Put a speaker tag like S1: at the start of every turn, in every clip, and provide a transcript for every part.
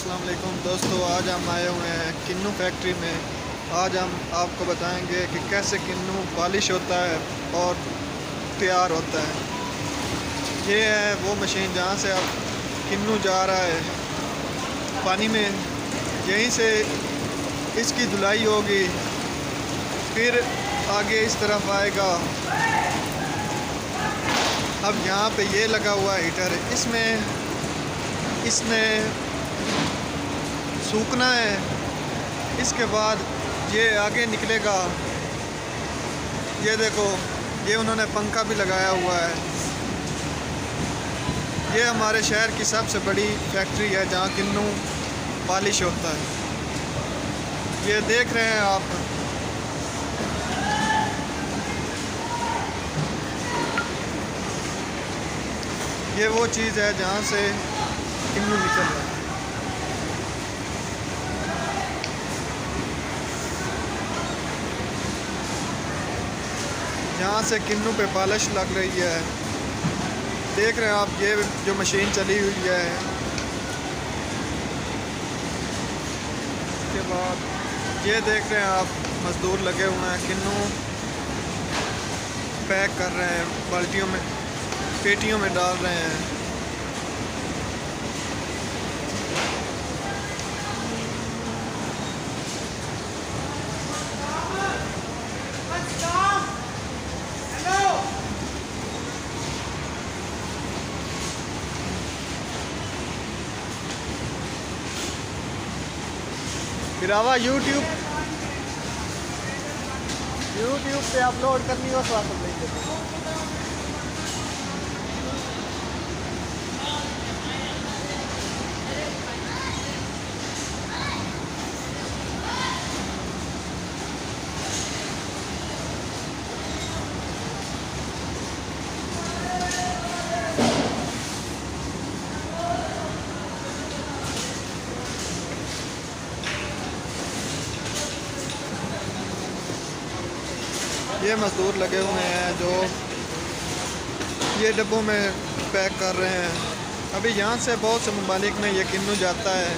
S1: अस्सलाम वालेकुम दोस्तों, आज हम आए हुए हैं किन्नू फैक्ट्री में। आज हम आपको बताएंगे कि कैसे किन्नू पॉलिश होता है और तैयार होता है। ये है वो मशीन जहाँ से अब किन्नू जा रहा है पानी में, यहीं से इसकी धुलाई होगी, फिर आगे इस तरफ आएगा। अब यहाँ पे ये लगा हुआ है हीटर, इसने सूखना है। इसके बाद ये आगे निकलेगा। ये देखो, ये उन्होंने पंखा भी लगाया हुआ है। ये हमारे शहर की सबसे बड़ी फैक्ट्री है जहाँ किन्नू पॉलिश होता है। ये देख रहे हैं आप। ये वो चीज़ है जहाँ से किन्नू निकल रहा है। यहाँ से किन्नू पे पॉलिश लग रही है। देख रहे हैं आप, ये जो मशीन चली हुई है। उसके बाद ये देख रहे हैं आप, मज़दूर लगे हुए हैं, किन्नू पैक कर रहे हैं, बाल्टियों में, पेटियों में डाल रहे हैं। गिरावा यूट्यूब पे अपलोड करनी हो तो आप लेंगे। ये मज़दूर लगे हुए हैं जो ये डब्बों में पैक कर रहे हैं। अभी यहाँ से बहुत से ममालिक में ये किन्नू जाता है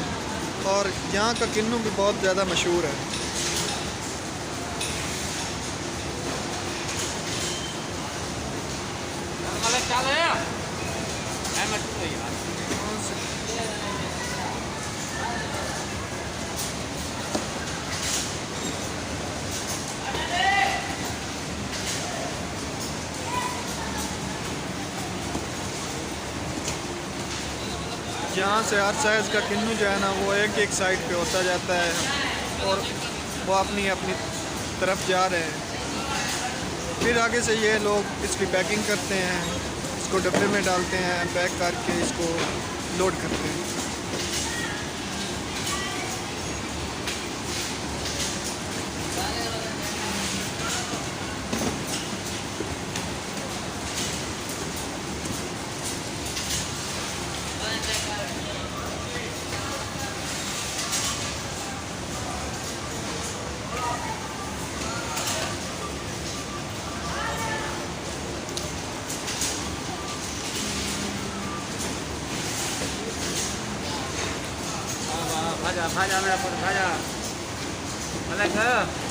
S1: और यहाँ का किन्नू भी बहुत ज़्यादा मशहूर है। यहाँ से हर साइज़ का किन्नू जो है ना, वो एक साइड पे होता जाता है और वो अपनी अपनी तरफ जा रहे हैं। फिर आगे से ये लोग इसकी पैकिंग करते हैं, इसको डब्बे में डालते हैं, पैक करके इसको लोड करते हैं।
S2: भाजा भाजा मेरा पुत्र भाजा अलग है।